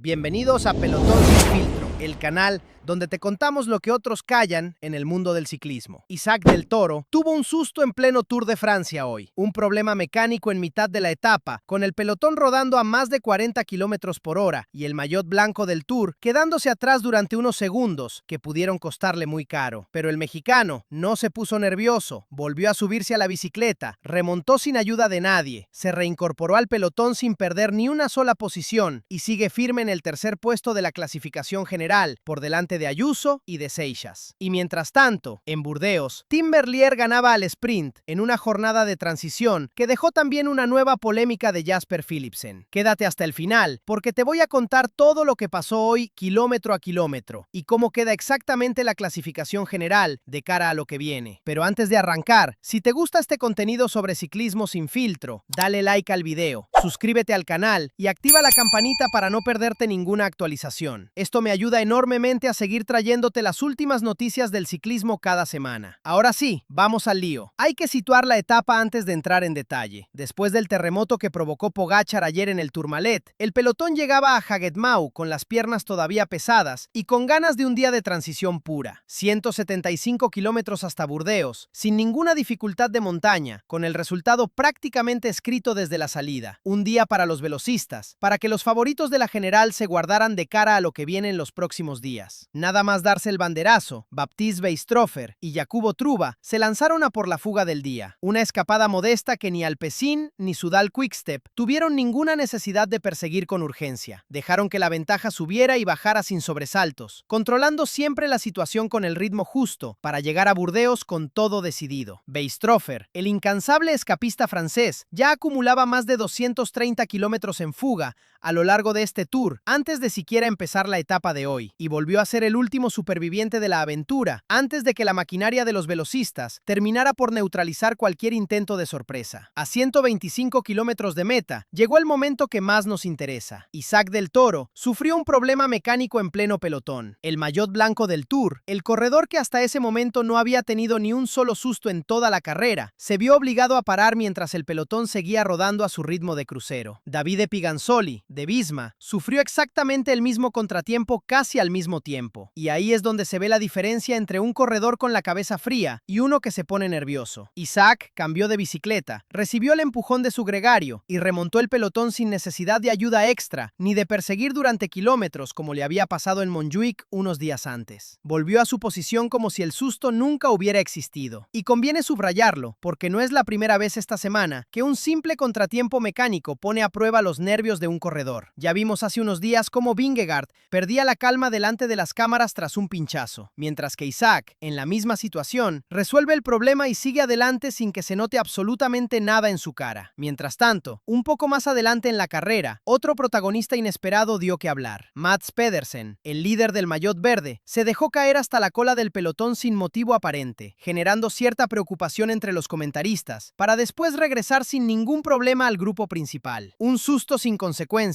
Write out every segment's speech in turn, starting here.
Bienvenidos a Pelotón Sin Filtro, el canal donde te contamos lo que otros callan en el mundo del ciclismo. Isaac del Toro tuvo un susto en pleno Tour de Francia hoy. Un problema mecánico en mitad de la etapa, con el pelotón rodando a más de 40 kilómetros por hora y el maillot blanco del Tour quedándose atrás durante unos segundos que pudieron costarle muy caro. Pero el mexicano no se puso nervioso, volvió a subirse a la bicicleta, remontó sin ayuda de nadie, se reincorporó al pelotón sin perder ni una sola posición y sigue firme en el tercer puesto de la clasificación general, por delante de Ayuso y de Seixas. Y mientras tanto, en Burdeos, Tim Merlier ganaba al sprint en una jornada de transición que dejó también una nueva polémica de Jasper Philipsen. Quédate hasta el final, porque te voy a contar todo lo que pasó hoy kilómetro a kilómetro y cómo queda exactamente la clasificación general de cara a lo que viene. Pero antes de arrancar, si te gusta este contenido sobre ciclismo sin filtro, dale like al video, suscríbete al canal y activa la campanita para no perderte ninguna actualización. Esto me ayuda enormemente a seguir trayéndote las últimas noticias del ciclismo cada semana. Ahora sí, vamos al lío. Hay que situar la etapa antes de entrar en detalle. Después del terremoto que provocó Pogačar ayer en el Tourmalet, el pelotón llegaba a Hagetmau con las piernas todavía pesadas y con ganas de un día de transición pura. 175 kilómetros hasta Burdeos, sin ninguna dificultad de montaña, con el resultado prácticamente escrito desde la salida. Un día para los velocistas, para que los favoritos de la general se guardaran de cara a lo que viene en los próximos días. Nada más darse el banderazo, Baptiste Weistrofer y Jakubo Truba se lanzaron a por la fuga del día. Una escapada modesta que ni Alpecin ni Soudal Quickstep tuvieron ninguna necesidad de perseguir con urgencia. Dejaron que la ventaja subiera y bajara sin sobresaltos, controlando siempre la situación con el ritmo justo para llegar a Burdeos con todo decidido. Weistrofer, el incansable escapista francés, ya acumulaba más de 230 kilómetros en fuga a lo largo de este Tour, antes de siquiera empezar la etapa de hoy, y volvió a ser el último superviviente de la aventura, antes de que la maquinaria de los velocistas terminara por neutralizar cualquier intento de sorpresa. A 125 kilómetros de meta, llegó el momento que más nos interesa. Isaac del Toro sufrió un problema mecánico en pleno pelotón. El maillot blanco del Tour, el corredor que hasta ese momento no había tenido ni un solo susto en toda la carrera, se vio obligado a parar mientras el pelotón seguía rodando a su ritmo de crucero. Davide Piganzoli, de Visma, sufrió exactamente el mismo contratiempo casi al mismo tiempo. Y ahí es donde se ve la diferencia entre un corredor con la cabeza fría y uno que se pone nervioso. Isaac cambió de bicicleta, recibió el empujón de su gregario y remontó el pelotón sin necesidad de ayuda extra ni de perseguir durante kilómetros como le había pasado en Montjuic unos días antes. Volvió a su posición como si el susto nunca hubiera existido. Y conviene subrayarlo, porque no es la primera vez esta semana que un simple contratiempo mecánico pone a prueba los nervios de un corredor. Ya vimos hace unos días cómo Vingegaard perdía la calma delante de las cámaras tras un pinchazo, mientras que Isaac, en la misma situación, resuelve el problema y sigue adelante sin que se note absolutamente nada en su cara. Mientras tanto, un poco más adelante en la carrera, otro protagonista inesperado dio que hablar. Mads Pedersen, el líder del maillot verde, se dejó caer hasta la cola del pelotón sin motivo aparente, generando cierta preocupación entre los comentaristas, para después regresar sin ningún problema al grupo principal. Un susto sin consecuencias,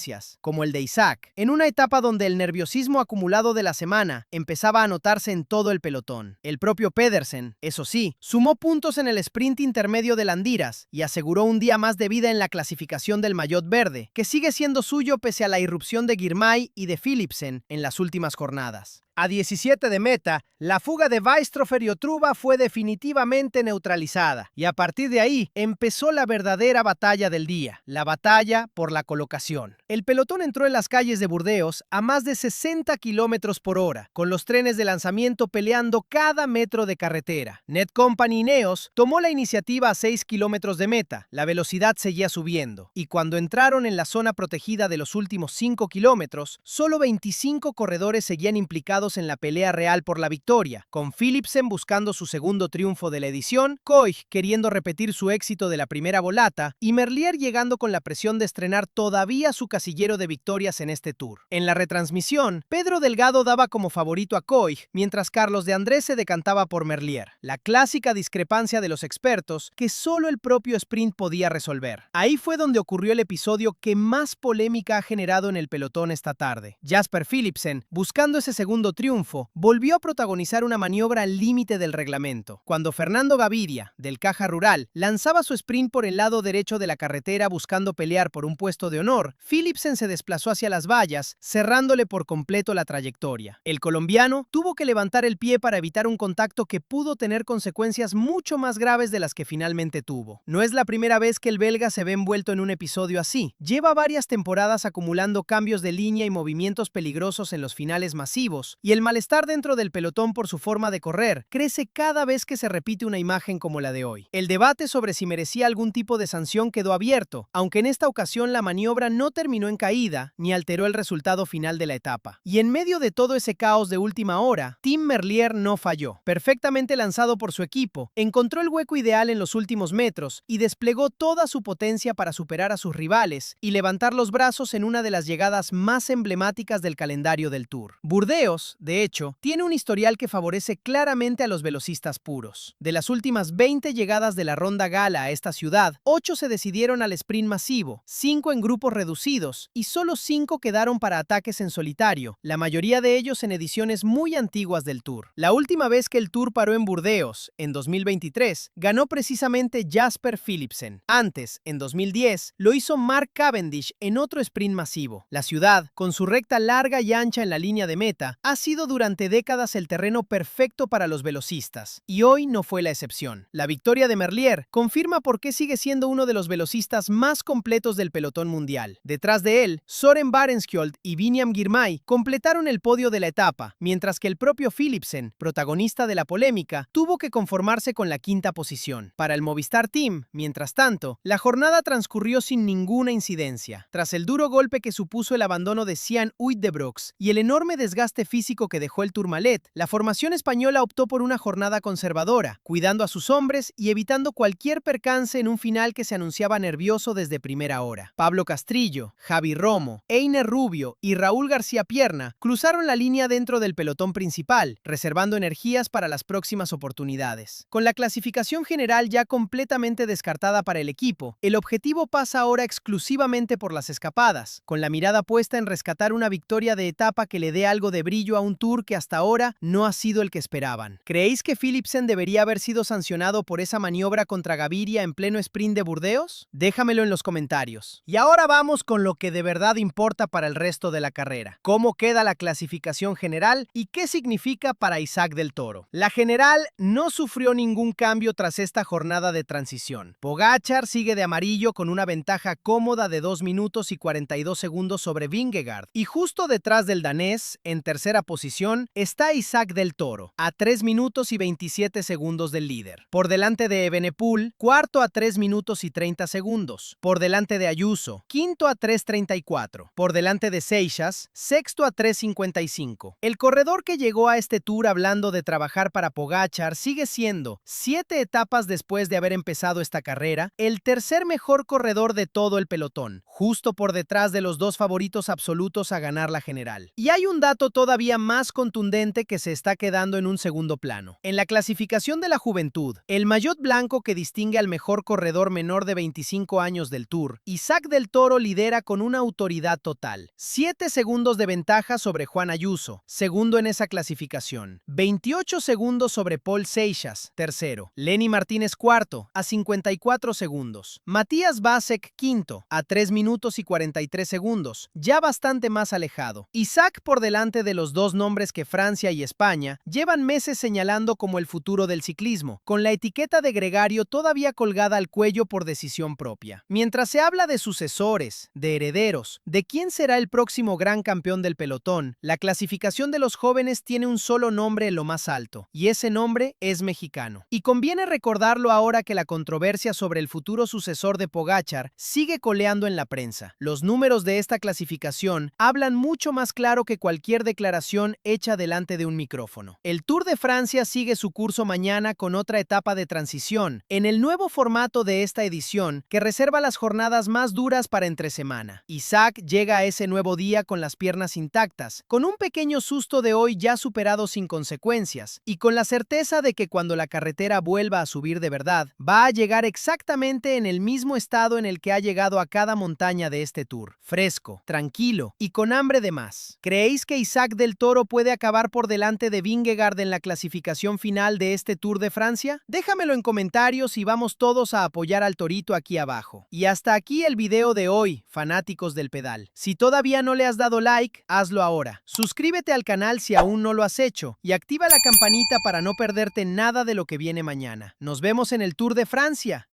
como el de Isaac, en una etapa donde el nerviosismo acumulado de la semana empezaba a notarse en todo el pelotón. El propio Pedersen, eso sí, sumó puntos en el sprint intermedio de Landiras y aseguró un día más de vida en la clasificación del maillot verde, que sigue siendo suyo pese a la irrupción de Girmay y de Philipsen en las últimas jornadas. A 17 de meta, la fuga de Weistrofer y Truba fue definitivamente neutralizada, y a partir de ahí empezó la verdadera batalla del día, la batalla por la colocación. El pelotón entró en las calles de Burdeos a más de 60 kilómetros por hora, con los trenes de lanzamiento peleando cada metro de carretera. Netcompany Ineos tomó la iniciativa a 6 kilómetros de meta, la velocidad seguía subiendo, y cuando entraron en la zona protegida de los últimos 5 kilómetros, solo 25 corredores seguían implicados en la pelea real por la victoria, con Philipsen buscando su segundo triunfo de la edición, Koig queriendo repetir su éxito de la primera volata y Merlier llegando con la presión de estrenar todavía su casillero de victorias en este Tour. En la retransmisión, Pedro Delgado daba como favorito a Koig, mientras Carlos de Andrés se decantaba por Merlier. La clásica discrepancia de los expertos que solo el propio sprint podía resolver. Ahí fue donde ocurrió el episodio que más polémica ha generado en el pelotón esta tarde. Jasper Philipsen, buscando ese segundo segundo triunfo, volvió a protagonizar una maniobra al límite del reglamento, cuando Fernando Gaviria, del Caja Rural, lanzaba su sprint por el lado derecho de la carretera buscando pelear por un puesto de honor. Philipsen se desplazó hacia las vallas, cerrándole por completo la trayectoria. El colombiano tuvo que levantar el pie para evitar un contacto que pudo tener consecuencias mucho más graves de las que finalmente tuvo. No es la primera vez que el belga se ve envuelto en un episodio así. Lleva varias temporadas acumulando cambios de línea y movimientos peligrosos en los finales masivos, y el malestar dentro del pelotón por su forma de correr crece cada vez que se repite una imagen como la de hoy. El debate sobre si merecía algún tipo de sanción quedó abierto, aunque en esta ocasión la maniobra no terminó en caída ni alteró el resultado final de la etapa. Y en medio de todo ese caos de última hora, Tim Merlier no falló. Perfectamente lanzado por su equipo, encontró el hueco ideal en los últimos metros y desplegó toda su potencia para superar a sus rivales y levantar los brazos en una de las llegadas más emblemáticas del calendario del Tour. Burdeos, de hecho, tiene un historial que favorece claramente a los velocistas puros. De las últimas 20 llegadas de la ronda gala a esta ciudad, 8 se decidieron al sprint masivo, 5 en grupos reducidos y solo 5 quedaron para ataques en solitario, la mayoría de ellos en ediciones muy antiguas del Tour. La última vez que el Tour paró en Burdeos, en 2023, ganó precisamente Jasper Philipsen. Antes, en 2010, lo hizo Mark Cavendish en otro sprint masivo. La ciudad, con su recta larga y ancha en la línea de meta, ha sido durante décadas el terreno perfecto para los velocistas, y hoy no fue la excepción. La victoria de Merlier confirma por qué sigue siendo uno de los velocistas más completos del pelotón mundial. Detrás de él, Søren Varenskjold y Biniam Girmay completaron el podio de la etapa, mientras que el propio Philipsen, protagonista de la polémica, tuvo que conformarse con la quinta posición. Para el Movistar Team, mientras tanto, la jornada transcurrió sin ninguna incidencia. Tras el duro golpe que supuso el abandono de Sian Uijtdebroeks y el enorme desgaste físico que dejó el Tourmalet, la formación española optó por una jornada conservadora, cuidando a sus hombres y evitando cualquier percance en un final que se anunciaba nervioso desde primera hora. Pablo Castrillo, Javi Romo, Einer Rubio y Raúl García Pierna cruzaron la línea dentro del pelotón principal, reservando energías para las próximas oportunidades. Con la clasificación general ya completamente descartada para el equipo, el objetivo pasa ahora exclusivamente por las escapadas, con la mirada puesta en rescatar una victoria de etapa que le dé algo de brillo a un Tour que hasta ahora no ha sido el que esperaban. ¿Creéis que Philipsen debería haber sido sancionado por esa maniobra contra Gaviria en pleno sprint de Burdeos? Déjamelo en los comentarios. Y ahora vamos con lo que de verdad importa para el resto de la carrera. ¿Cómo queda la clasificación general y qué significa para Isaac del Toro? La general no sufrió ningún cambio tras esta jornada de transición. Pogačar sigue de amarillo con una ventaja cómoda de 2 minutos y 42 segundos sobre Vingegaard. Y justo detrás del danés, en tercera posición, está Isaac del Toro, a 3 minutos y 27 segundos del líder. Por delante de Evenepoel, cuarto a 3 minutos y 30 segundos. Por delante de Ayuso, quinto a 3:34. Por delante de Seixas, sexto a 3:55. El corredor que llegó a este Tour hablando de trabajar para Pogačar sigue siendo, 7 etapas después de haber empezado esta carrera, el tercer mejor corredor de todo el pelotón, justo por detrás de los dos favoritos absolutos a ganar la general. Y hay un dato todavía más contundente que se está quedando en un segundo plano. En la clasificación de la juventud, el maillot blanco que distingue al mejor corredor menor de 25 años del Tour, Isaac del Toro lidera con una autoridad total. 7 segundos de ventaja sobre Juan Ayuso, segundo en esa clasificación. 28 segundos sobre Paul Seixas, tercero. Lenny Martínez cuarto, a 54 segundos. Matías Vasek quinto, a 3 minutos y 43 segundos, ya bastante más alejado. Isaac por delante de los dos nombres que Francia y España llevan meses señalando como el futuro del ciclismo, con la etiqueta de gregario todavía colgada al cuello por decisión propia. Mientras se habla de sucesores, de herederos, de quién será el próximo gran campeón del pelotón, la clasificación de los jóvenes tiene un solo nombre en lo más alto, y ese nombre es mexicano. Y conviene recordarlo ahora que la controversia sobre el futuro sucesor de Pogačar sigue coleando en la prensa. Los números de esta clasificación hablan mucho más claro que cualquier declaración hecha delante de un micrófono. El Tour de Francia sigue su curso mañana con otra etapa de transición, en el nuevo formato de esta edición que reserva las jornadas más duras para entre semana. Isaac llega a ese nuevo día con las piernas intactas, con un pequeño susto de hoy ya superado sin consecuencias, y con la certeza de que cuando la carretera vuelva a subir de verdad, va a llegar exactamente en el mismo estado en el que ha llegado a cada montaña de este Tour, fresco, tranquilo y con hambre de más. ¿Creéis que Isaac del Toro puede acabar por delante de Vingegaard en la clasificación final de este Tour de Francia? Déjamelo en comentarios y vamos todos a apoyar al Torito aquí abajo. Y hasta aquí el video de hoy, fanáticos del pedal. Si todavía no le has dado like, hazlo ahora. Suscríbete al canal si aún no lo has hecho y activa la campanita para no perderte nada de lo que viene mañana. Nos vemos en el Tour de Francia.